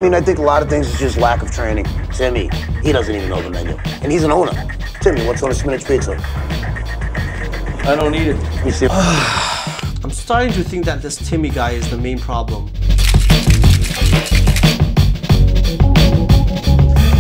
I mean, I think a lot of things is just lack of training. Timmy, he doesn't even know the menu. And he's an owner. Timmy, what's on a spinach pizza? I don't eat it. You see? I'm starting to think that this Timmy guy is the main problem.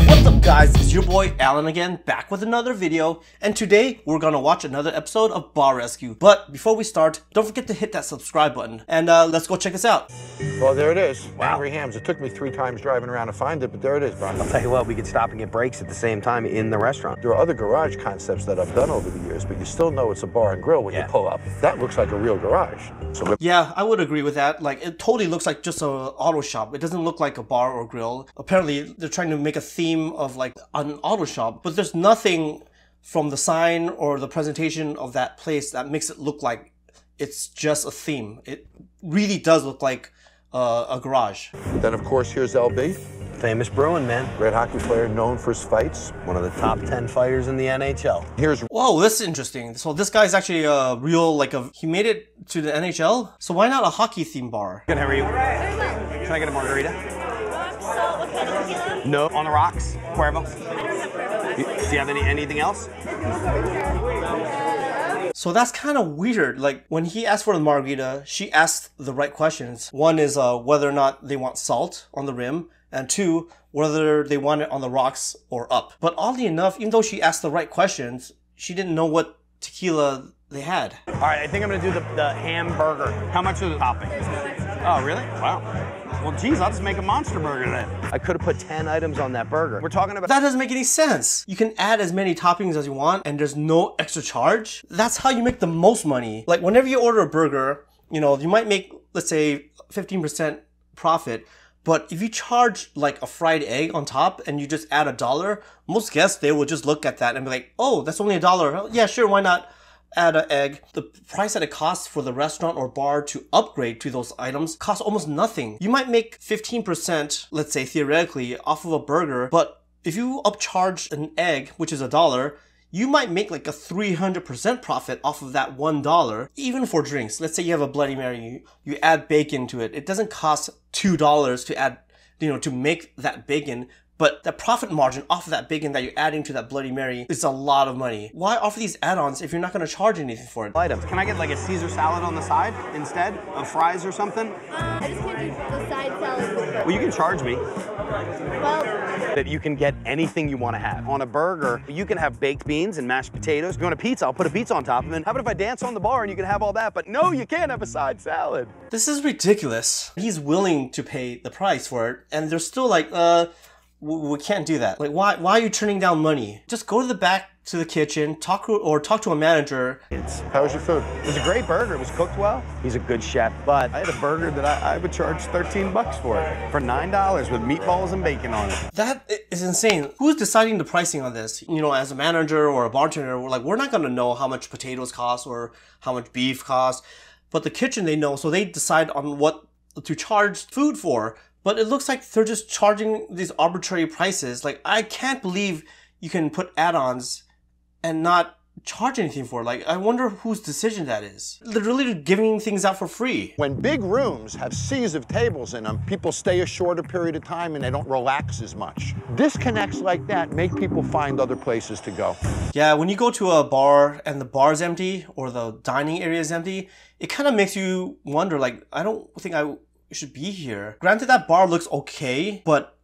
What's up guys, it's your boy Alan again, back with another video, and today we're gonna watch another episode of Bar Rescue. But before we start, don't forget to hit that subscribe button, and let's go check this out. Well, there it is. Wow. Angry Hams. It took me 3 times driving around to find it, but there it is, Brian. I'll tell you what, we could stop and get breaks at the same time in the restaurant. There are other garage concepts that I've done over the years, but you still know it's a bar and grill when you pull up. That looks like a real garage. So yeah, I would agree with that. Like, it totally looks like just an auto shop. It doesn't look like a bar or grill. Apparently, they're trying to make a theme of like an auto shop, but there's nothing from the sign or the presentation of that place that makes it look like it's just a theme. It really does look like a garage. Then, of course, here's LB. Famous Bruin, man. Great hockey player, known for his fights. One of the top 10 fighters in the NHL. Here's... Whoa, this is interesting. So this guy's actually a real, he made it to the NHL? So why not a hockey theme bar? Good, how are you? Can I get a margarita? No. On the rocks? Cuervo? Do you have anything else? So that's kind of weird. Like, when he asked for the margarita, she asked the right questions. One is whether or not they want salt on the rim, and 2, whether they want it on the rocks or up. But oddly enough, even though she asked the right questions, she didn't know what tequila they had. All right, I think I'm gonna do the hamburger. How much are the toppings? Oh, really? Wow. Well, geez, I'll just make a monster burger then. I could have put 10 items on that burger. We're talking about... That doesn't make any sense. You can add as many toppings as you want and there's no extra charge. That's how you make the most money. Like, whenever you order a burger, you know, you might make, let's say, 15% profit. But if you charge like a fried egg on top and you just add $1, most guests, they will just look at that and be like, oh, that's only $1. Yeah, sure, why not add an egg? The price that it costs for the restaurant or bar to upgrade to those items costs almost nothing. You might make 15%, let's say theoretically, off of a burger, but if you upcharge an egg, which is $1, you might make like a 300% profit off of that $1. Even for drinks, let's say you have a Bloody Mary, you add bacon to it. It doesn't cost $2 to add, you know, to make that bacon. But the profit margin off of that bacon that you're adding to that Bloody Mary is a lot of money. Why offer these add-ons if you're not going to charge anything for it? Items. Can I get like a Caesar salad on the side instead of fries or something? I just can't do the side salad. Well, you can charge me. Well, That you can get anything you want to have. On a burger, you can have baked beans and mashed potatoes. If you want a pizza, I'll put a pizza on top of it. How about if I dance on the bar and you can have all that? But no, you can't have a side salad. This is ridiculous. He's willing to pay the price for it, and they're still like, we can't do that. Like, why are you turning down money? Just go to the back to the kitchen, talk to a manager. How was your food? It was a great burger. It was cooked well. He's a good chef, but I had a burger that I would charge 13 bucks for it. For $9 with meatballs and bacon on it. That is insane. Who's deciding the pricing on this? You know, as a manager or a bartender, we're not gonna know how much potatoes cost or how much beef costs. But the kitchen, they know, so they decide on what to charge food for. But it looks like they're just charging these arbitrary prices. Like, I can't believe you can put add-ons and not charge anything for it. Like, I wonder whose decision that is. They're really giving things out for free. When big rooms have seas of tables in them, people stay a shorter period of time and they don't relax as much. Disconnects like that make people find other places to go. Yeah, when you go to a bar and the bar's empty or the dining area is empty, it kind of makes you wonder, like, I don't think I should be here. Granted, that bar looks okay, but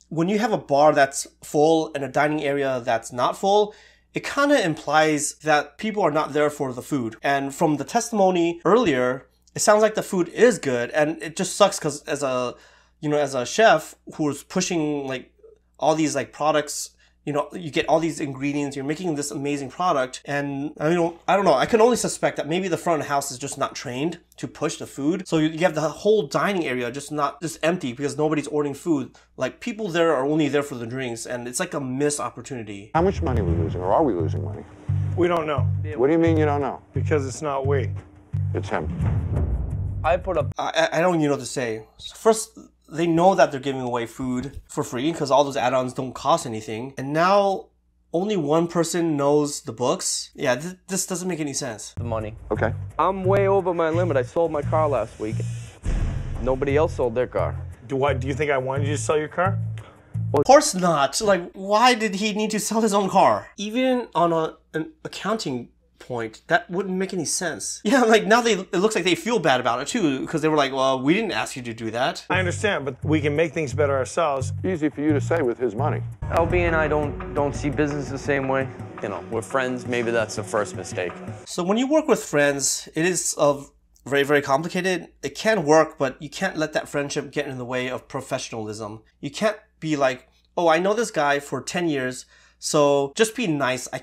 when you have a bar that's full and a dining area that's not full, it kind of implies that people are not there for the food. And from the testimony earlier, it sounds like the food is good, and it just sucks because as a chef who's pushing like all these like products, you know, you get all these ingredients, you're making this amazing product, and I don't know, I can only suspect that maybe the front of the house is just not trained to push the food. So you have the whole dining area just empty because nobody's ordering food. Like, people there are only there for the drinks, and it's like a missed opportunity. How much money are we losing, or are we losing money? We don't know. What do you mean you don't know? Because it's not we. It's him. I don't even know what to say. First, they know that they're giving away food for free because all those add-ons don't cost anything. And now only one person knows the books. Yeah, this doesn't make any sense. The money. Okay. I'm way over my limit. I sold my car last week. Nobody else sold their car. Do you think I wanted you to sell your car? Of course not. Like, why did he need to sell his own car? Even on an accounting point, that wouldn't make any sense. Yeah, like now it looks like they feel bad about it too, because they were like, well, we didn't ask you to do that. I understand, but we can make things better ourselves. Easy for you to say with his money. LB and I don't see business the same way. You know, we're friends, maybe that's the first mistake. So when you work with friends, it is very, very complicated. It can work, but you can't let that friendship get in the way of professionalism. You can't be like, oh, I know this guy for 10 years, so just be nice. I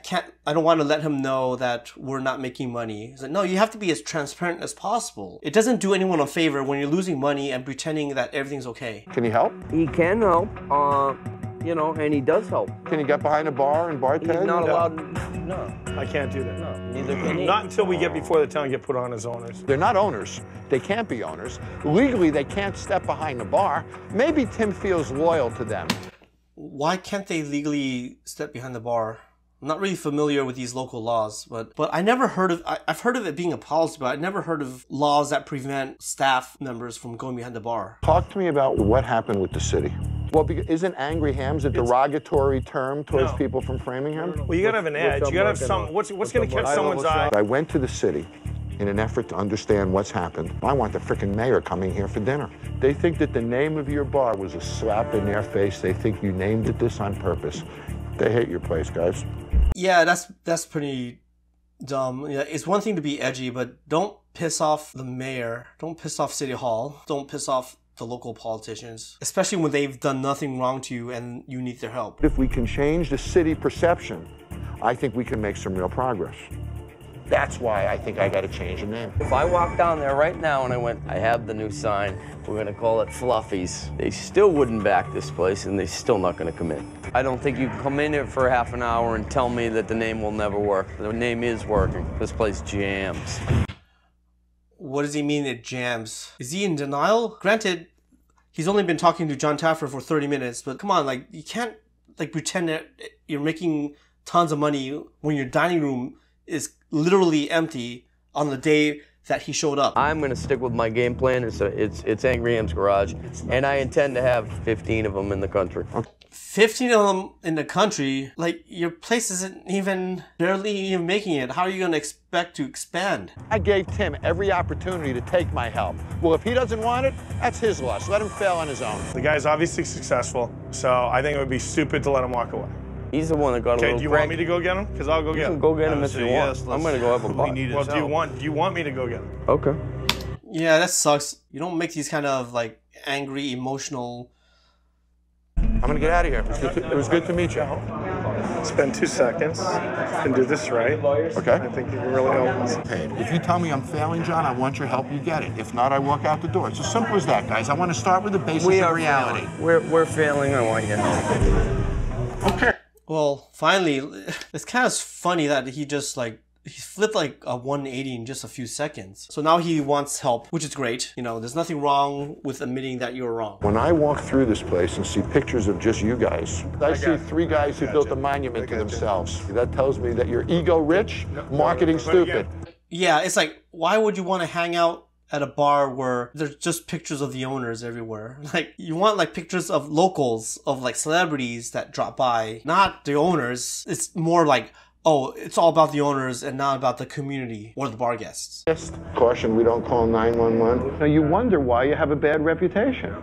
don't want to let him know that we're not making money. It's like, no, you have to be as transparent as possible. It doesn't do anyone a favor when you're losing money and pretending that everything's okay. Can he help? He can help, you know, and he does help. Can he get behind a bar and bartend? He's not allowed, no. I can't do that. No, neither can he. Not until we get before the town get put on as owners. They're not owners. They can't be owners. Legally, they can't step behind the bar. Maybe Tim feels loyal to them. Why can't they legally step behind the bar? I'm not really familiar with these local laws, but I never heard of, I've heard of it being a policy, but I've never heard of laws that prevent staff members from going behind the bar. Talk to me about what happened with the city. Well, isn't angry hams a derogatory term towards people from Framingham? Well, you gotta have an edge. You gotta have some, what's gonna catch someone's eye? I went to the city in an effort to understand what's happened. I want the frickin' mayor coming here for dinner. They think that the name of your bar was a slap in their face. They think you named it this on purpose. They hate your place, guys. Yeah, that's pretty dumb. Yeah, it's one thing to be edgy, but don't piss off the mayor. Don't piss off City Hall. Don't piss off the local politicians, especially when they've done nothing wrong to you and you need their help. If we can change the city perception, I think we can make some real progress. That's why I think I got to change the name. If I walked down there right now and I went, I have the new sign, we're gonna call it Fluffies, they still wouldn't back this place and they're still not gonna come in. I don't think you can come in here for half an hour and tell me that the name will never work. The name is working. This place jams. What does he mean it jams? Is he in denial? Granted, he's only been talking to Jon Taffer for 30 minutes, but come on, like, you can't like pretend that you're making tons of money when your dining room is literally empty on the day that he showed up. I'm gonna stick with my game plan. It's Angry Ham's Garage, and I intend to have 15 of them in the country. 15 of them in the country? Like, your place isn't even barely even making it. How are you gonna expect to expand? I gave Tim every opportunity to take my help. Well, if he doesn't want it, that's his loss. Let him fail on his own. The guy's obviously successful, so I think it would be stupid to let him walk away. He's the one that got a Okay, little do you crack. want me to go get him? Because I'll go get him. Go get him if you want. I'm gonna go have a bite. Well, do you want me to go get him? Okay. Yeah, that sucks. You don't make these kind of like angry, emotional. I'm gonna get out of here. It was good to meet you. Spend 2 seconds and do this right. Okay. I think you can really help us. If you tell me I'm failing, John, I want your help, you get it. If not, I walk out the door. It's as simple as that, guys. I want to start with the basis of reality. We're failing. I want you to help. Okay. Well, finally, it's kind of funny that he just like, he flipped like a 180 in just a few seconds. So now he wants help, which is great. You know, there's nothing wrong with admitting that you're wrong. When I walk through this place and see pictures of just you guys, I see 3 guys who built a monument to themselves. That tells me that you're ego rich, marketing stupid. Yeah, it's like, why would you want to hang out at a bar where there's just pictures of the owners everywhere? Like, you want like pictures of locals, of like celebrities that drop by, not the owners. It's more like, oh, it's all about the owners and not about the community or the bar guests. Just caution, we don't call 911. Now you wonder why you have a bad reputation.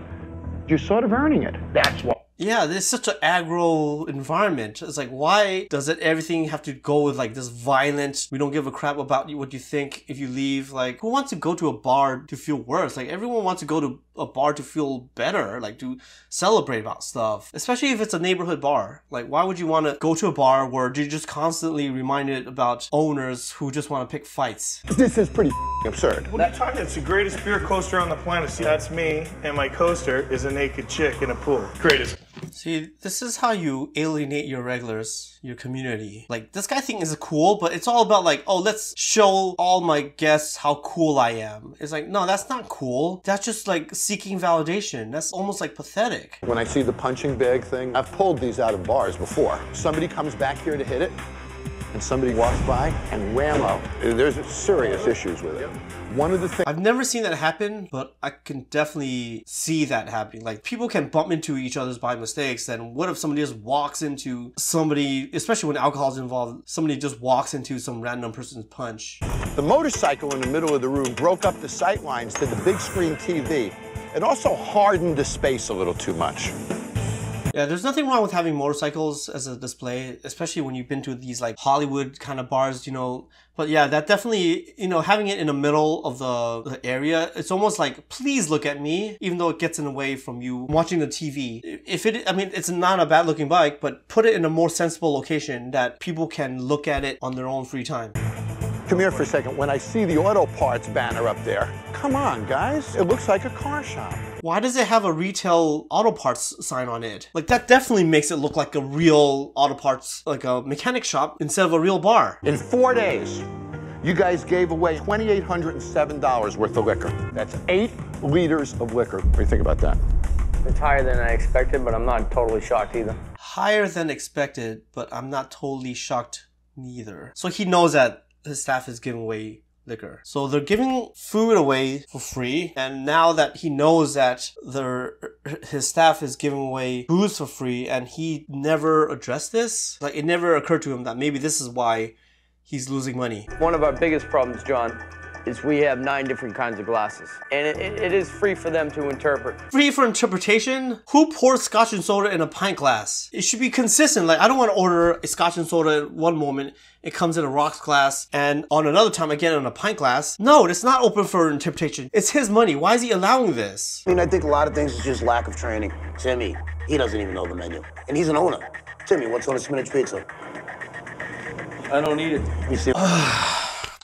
You're sort of earning it. That's why. Yeah, there's such an aggro environment. It's like, why does it everything have to go with like this violent, we don't give a crap about what you think if you leave? Like, who wants to go to a bar to feel worse? Like, everyone wants to go to a bar to feel better, like to celebrate about stuff. Especially if it's a neighborhood bar. Like, why would you want to go to a bar where you're just constantly reminded about owners who just want to pick fights? This is pretty absurd. What are you talking? It's the greatest beer coaster on the planet. See, that's me, and my coaster is a naked chick in a pool. Greatest. See, this is how you alienate your regulars, your community. Like, this guy thing is cool, but it's all about like, oh, let's show all my guests how cool I am. It's like, no, that's not cool. That's just like seeking validation. That's almost like pathetic. When I see the punching bag thing, I've pulled these out of bars before. Somebody comes back here to hit it, and somebody walks by and whammo, there's serious issues with it. One of the things I've never seen that happen, but I can definitely see that happening. Like, people can bump into each other by mistakes, and what if somebody just walks into somebody, especially when alcohol's involved, somebody just walks into some random person's punch. The motorcycle in the middle of the room broke up the sight lines to the big screen TV. It also hardened the space a little too much. Yeah, there's nothing wrong with having motorcycles as a display, especially when you've been to these like Hollywood kind of bars, you know. But yeah, that definitely, you know, having it in the middle of the area, it's almost like, please look at me, even though it gets in the way from you watching the TV. If it, I mean, it's not a bad looking bike, but put it in a more sensible location that people can look at it on their own free time. Come here for a second. When I see the auto parts banner up there, come on, guys. It looks like a car shop. Why does it have a retail auto parts sign on it? Like, that definitely makes it look like a real auto parts, like a mechanic shop instead of a real bar. In 4 days, you guys gave away $2,807 worth of liquor. That's 8 liters of liquor. What do you think about that? It's higher than I expected, but I'm not totally shocked either. Higher than expected, but I'm not totally shocked neither. So he knows that his staff is giving away liquor. So they're giving food away for free, and now that he knows that his staff is giving away booze for free, and he never addressed this, like, it never occurred to him that maybe this is why he's losing money. One of our biggest problems, John, is we have 9 different kinds of glasses, and it is free for them to interpret. Free for interpretation? Who pours scotch and soda in a pint glass? It should be consistent. Like, I don't want to order a scotch and soda at one moment, it comes in a rocks glass, and on another time again in a pint glass. No, it's not open for interpretation. It's his money. Why is he allowing this? I mean, I think a lot of things is just lack of training. Timmy, he doesn't even know the menu. And he's an owner. Timmy, what's on a spinach pizza? I don't eat it. You see?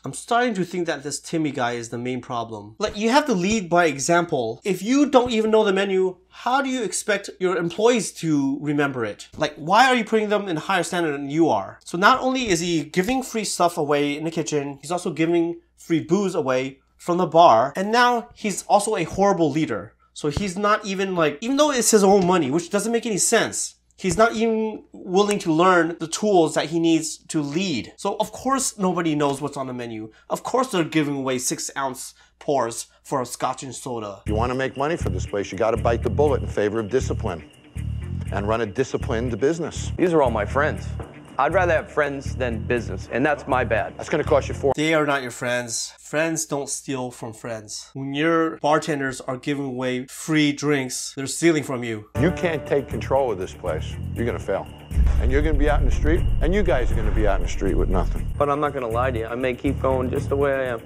I'm starting to think that this Timmy guy is the main problem. Like, you have to lead by example. If you don't even know the menu, how do you expect your employees to remember it? Like, why are you putting them in a higher standard than you are? So not only is he giving free stuff away in the kitchen, he's also giving free booze away from the bar. And now he's also a horrible leader. So he's not even like, even though it's his own money, which doesn't make any sense, he's not even willing to learn the tools that he needs to lead. So of course nobody knows what's on the menu. Of course they're giving away 6-ounce pours for a scotch and soda. If you want to make money for this place, you got to bite the bullet in favor of discipline and run a disciplined business. These are all my friends. I'd rather have friends than business, and that's my bad. That's going to cost you $4. They are not your friends. Friends don't steal from friends. When your bartenders are giving away free drinks, they're stealing from you. You can't take control of this place. You're going to fail. And you're going to be out in the street, and you guys are going to be out in the street with nothing. But I'm not gonna lie to you, I may keep going just the way I am.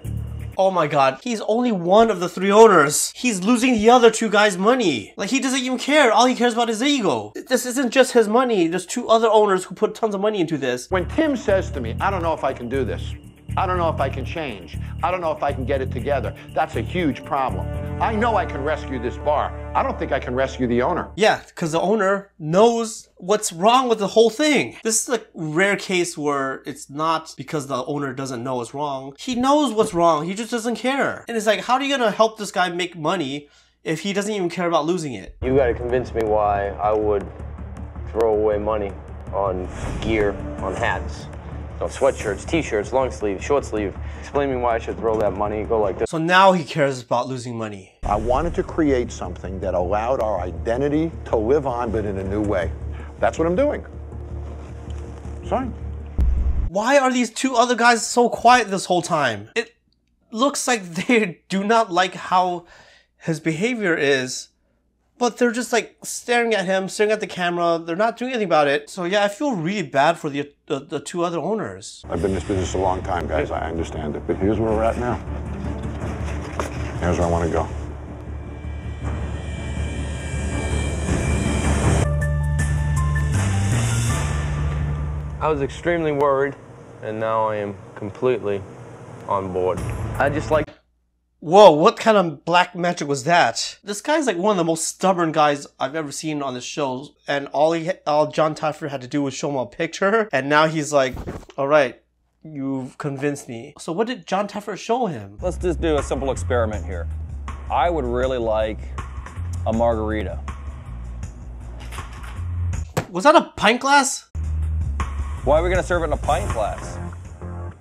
Oh my god, he's only one of the 3 owners. He's losing the other 2 guys' money. Like, he doesn't even care. All he cares about is ego. This isn't just his money. There's 2 other owners who put tons of money into this. When Tim says to me, I don't know if I can do this. I don't know if I can change. I don't know if I can get it together. That's a huge problem. I know I can rescue this bar. I don't think I can rescue the owner. Yeah, because the owner knows what's wrong with the whole thing. This is a rare case where it's not because the owner doesn't know what's wrong. He knows what's wrong. He just doesn't care. And it's like, how are you going to help this guy make money if he doesn't even care about losing it? You gotta convince me why I would throw away money on gear, on hats, on sweatshirts, t-shirts, long sleeve, short sleeve. Explain me why I should throw that money and go like this. So now he cares about losing money. I wanted to create something that allowed our identity to live on, but in a new way. That's what I'm doing. Sorry. Why are these 2 other guys so quiet this whole time? It looks like they do not like how his behavior is, but they're just like staring at him, staring at the camera. They're not doing anything about it. So yeah, I feel really bad for the 2 other owners. I've been in this business a long time, guys. I understand it. But here's where we're at now. Here's where I want to go. I was extremely worried, and now I am completely on board. I just like... Whoa, what kind of black magic was that? This guy's like one of the most stubborn guys I've ever seen on the show, and all Jon Taffer had to do was show him a picture, and now he's like, all right, you've convinced me. So what did Jon Taffer show him? Let's just do a simple experiment here. I would really like a margarita. Was that a pint glass? Why are we going to serve it in a pint glass?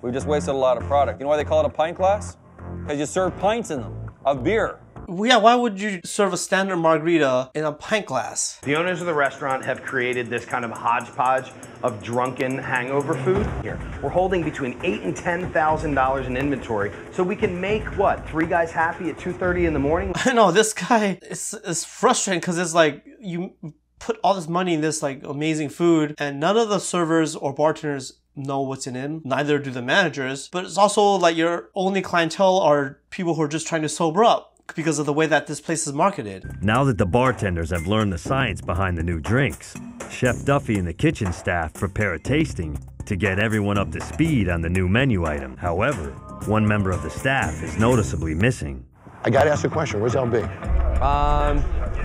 We just wasted a lot of product. You know why they call it a pint glass? Because you serve pints in them of beer. Yeah, why would you serve a standard margarita in a pint glass? The owners of the restaurant have created this kind of hodgepodge of drunken hangover food. Here, we're holding between $8,000 and $10,000 in inventory, so we can make what, 3 guys happy at 2:30 in the morning? I know this guy is frustrating because it's like you put all this money in this like amazing food, and none of the servers or bartenders know what's in it. Neither do the managers. But it's also like your only clientele are people who are just trying to sober up, because of the way that this place is marketed. Now that the bartenders have learned the science behind the new drinks, Chef Duffy and the kitchen staff prepare a tasting to get everyone up to speed on the new menu item. However, one member of the staff is noticeably missing. I gotta ask a question, where's LB?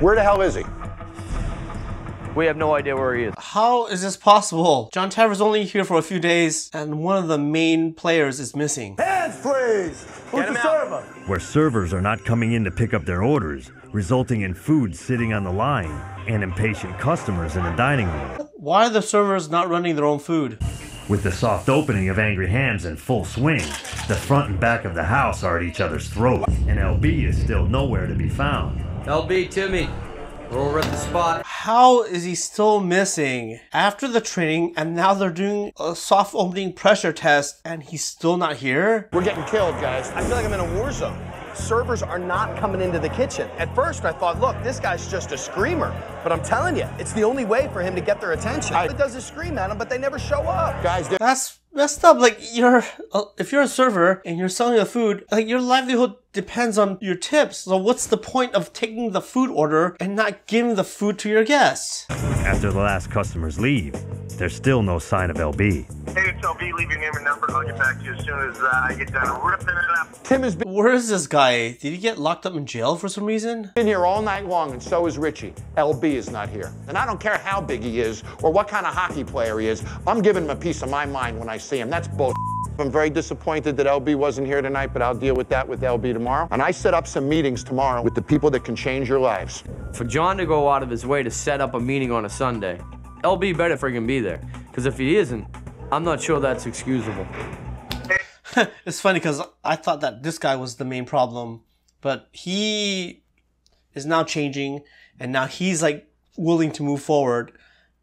Where the hell is he? We have no idea where he is. How is this possible? Jon Taffer's only here for a few days, and one of the main players is missing. Hands, please! Who's the server? Where servers are not coming in to pick up their orders, resulting in food sitting on the line and impatient customers in the dining room. Why are the servers not running their own food? With the soft opening of Angry Hams in full swing, the front and back of the house are at each other's throats, and LB is still nowhere to be found. LB, Timmy, we're over at the spot. How is he still missing after the training, and now they're doing a soft opening pressure test and he's still not here? We're getting killed, guys. I feel like I'm in a war zone. Servers are not coming into the kitchen. At first I thought, look, this guy's just a screamer. But I'm telling you, it's the only way for him to get their attention. All it does is scream at them, but they never show up. Guys, That's messed up. Like, if you're a server and you're selling the food, like, your livelihood depends on your tips. So what's the point of taking the food order and not giving the food to your guests? After the last customers leave, there's still no sign of LB. Hey, it's LB. Leave your name and number. I'll get back to you as soon as I get done ripping it up. Tim has been Where is this guy? Did he get locked up in jail for some reason? here all night long, and so is Richie. LB is not here. And I don't care how big he is or what kind of hockey player he is. I'm giving him a piece of my mind when I see him. That's bullshit. I'm very disappointed that LB wasn't here tonight, but I'll deal with that with LB tomorrow. And I set up some meetings tomorrow with the people that can change your lives. For Jon to go out of his way to set up a meeting on a Sunday, LB better freaking be there. Because if he isn't, I'm not sure that's excusable. It's funny because I thought that this guy was the main problem, but he is now changing, and now he's like willing to move forward,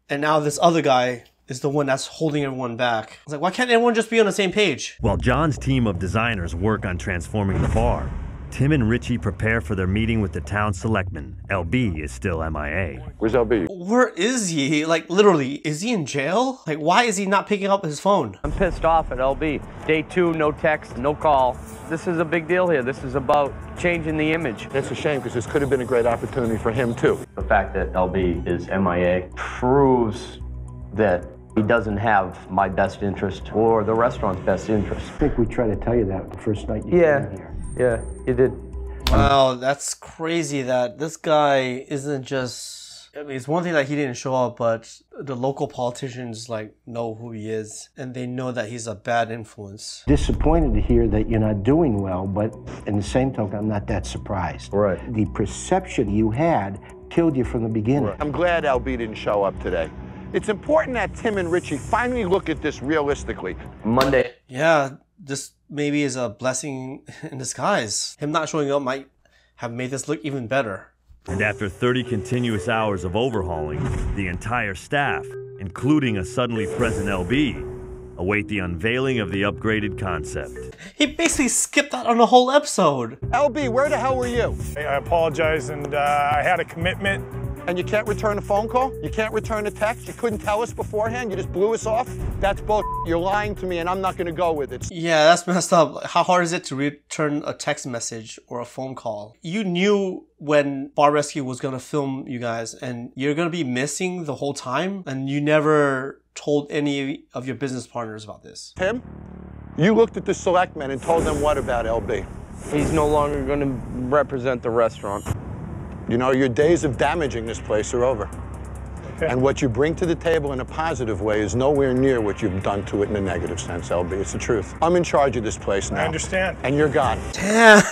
and now this other guy is the one that's holding everyone back. It's like, why can't everyone just be on the same page? While Jon's team of designers work on transforming the bar, Tim and Richie prepare for their meeting with the town selectmen. LB is still MIA. Where's LB? Where is he? Like, literally, is he in jail? Like, why is he not picking up his phone? I'm pissed off at LB. Day 2, no text, no call. This is a big deal here. This is about changing the image. It's a shame because this could have been a great opportunity for him too. The fact that LB is MIA proves that he doesn't have my best interest or the restaurant's best interest. I think we tried to tell you that the first night you came in here. Yeah, you did. Wow, that's crazy that this guy isn't just... I mean, it's one thing that he didn't show up, but the local politicians like know who he is, and they know that he's a bad influence. Disappointed to hear that you're not doing well, but in the same token, I'm not that surprised. Right. The perception you had killed you from the beginning. Right. I'm glad LB didn't show up today. It's important that Tim and Richie finally look at this realistically. Monday. Yeah, this maybe is a blessing in disguise. Him not showing up might have made this look even better. And after 30 continuous hours of overhauling, the entire staff, including a suddenly present LB, await the unveiling of the upgraded concept. He basically skipped out on the whole episode. LB, where the hell were you? I apologize, and I had a commitment. And you can't return a phone call? You can't return a text? You couldn't tell us beforehand? You just blew us off? That's bullshit. You're lying to me, and I'm not going to go with it. Yeah, that's messed up. How hard is it to return a text message or a phone call? You knew when Bar Rescue was going to film you guys, and you're going to be missing the whole time, and you never told any of your business partners about this. Tim, you looked at the selectmen and told them what about LB? He's no longer going to represent the restaurant. You know, your days of damaging this place are over. Okay. And what you bring to the table in a positive way is nowhere near what you've done to it in a negative sense, LB. It's the truth. I'm in charge of this place now. I understand. And you're gone. Damn.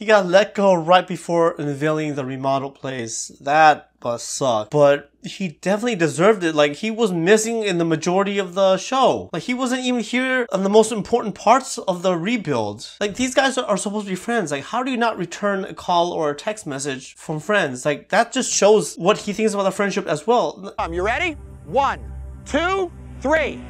He got let go right before unveiling the remodeled place. That must suck. But he definitely deserved it. Like, he was missing in the majority of the show. Like, he wasn't even here on the most important parts of the rebuild. Like, these guys are supposed to be friends. Like, how do you not return a call or a text message from friends? Like, that just shows what he thinks about the friendship as well. You ready? 1, 2, 3.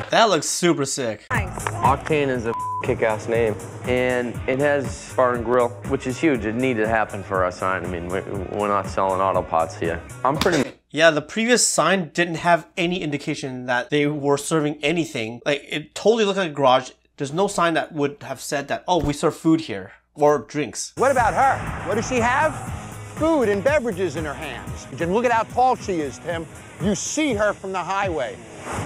That looks super sick. Octane is a kick-ass name, and it has bar and grill, which is huge. It needed to happen for our sign. I mean, we're not selling auto pots here. I'm pretty... Yeah, the previous sign didn't have any indication that they were serving anything. Like, it totally looked like a garage. There's no sign that would have said that, oh, we serve food here, or drinks. What about her? What does she have? Food and beverages in her hands. And look at how tall she is, Tim. You see her from the highway.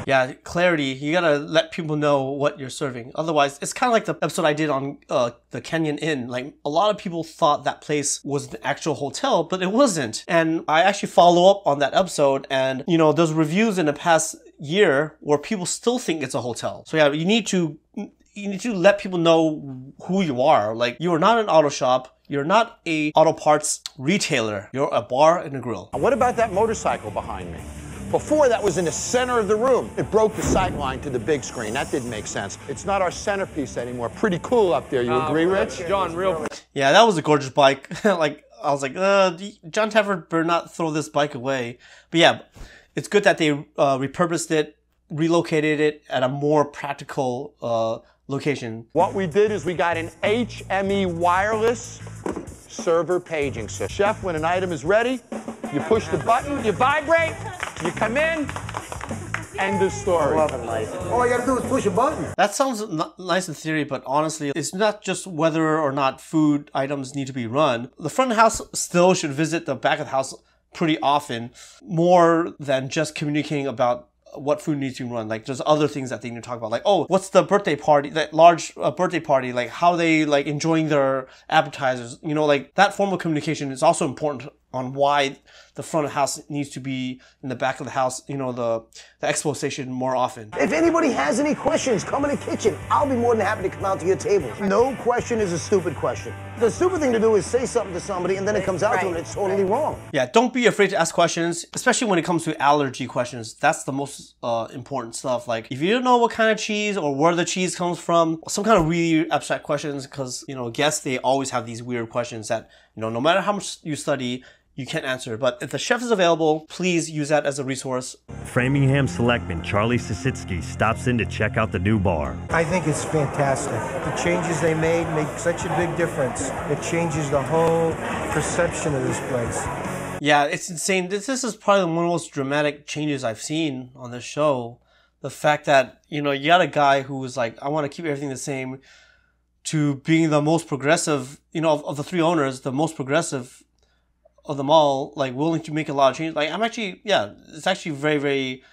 Yeah, clarity. You gotta let people know what you're serving. Otherwise, it's kind of like the episode I did on the Canyon Inn. Like, a lot of people thought that place was an actual hotel, but it wasn't. And I actually follow up on that episode, and, you know, there's reviews in the past year where people still think it's a hotel. So yeah, you need to let people know who you are. Like, you are not an auto shop. You're not a auto parts retailer. You're a bar and a grill. What about that motorcycle behind me? Before, that was in the center of the room. It broke the sight line to the big screen. That didn't make sense. It's not our centerpiece anymore. Pretty cool up there. You agree, Rich? John, real... Yeah, that was a gorgeous bike. Like, I was like, Jon Taffer better not throw this bike away. But yeah, it's good that they repurposed it, relocated it at a more practical location. What we did is we got an HME wireless server paging system. Chef, when an item is ready, you push the button, you vibrate, you come in, end of story. All you gotta do is push a button. That sounds nice in theory, but honestly, it's not just whether or not food items need to be run. The front of the house still should visit the back of the house pretty often, more than just communicating about what food needs to be run. Like, there's other things that they need to talk about. Like, oh, what's the birthday party, that large birthday party? Like, how they like enjoying their appetizers. You know, like, that form of communication is also important on why the front of the house needs to be in the back of the house, you know, the expo station more often. If anybody has any questions, come in the kitchen. I'll be more than happy to come out to your table. No question is a stupid question. The stupid thing to do is say something to somebody and then it comes out to them and it's totally wrong. Yeah, don't be afraid to ask questions, especially when it comes to allergy questions. That's the most important stuff. Like, if you don't know what kind of cheese or where the cheese comes from, some kind of really abstract questions, because, you know, guests, they always have these weird questions that, you know, no matter how much you study, you can't answer. But if the chef is available, please use that as a resource. Framingham selectman Charlie Sisitsky stops in to check out the new bar. I think it's fantastic. The changes they made make such a big difference. It changes the whole perception of this place. Yeah, it's insane. This is probably one of the most dramatic changes I've seen on this show. The fact that, you know, you got a guy who was like, I want to keep everything the same, to being the most progressive, you know, of the three owners, the most progressive of them all, like, willing to make a lot of changes. Like, I'm actually, yeah, it's actually very, very,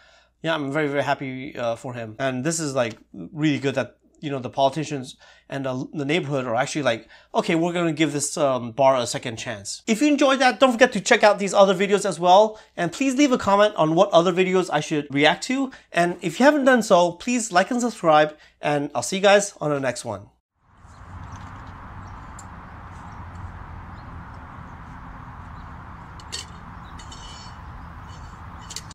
yeah, I'm very, very happy for him. And this is, like, really good that, you know, the politicians and the neighborhood are actually like, okay, we're going to give this bar a second chance. If you enjoyed that, don't forget to check out these other videos as well. And please leave a comment on what other videos I should react to. And if you haven't done so, please like and subscribe. And I'll see you guys on the next one.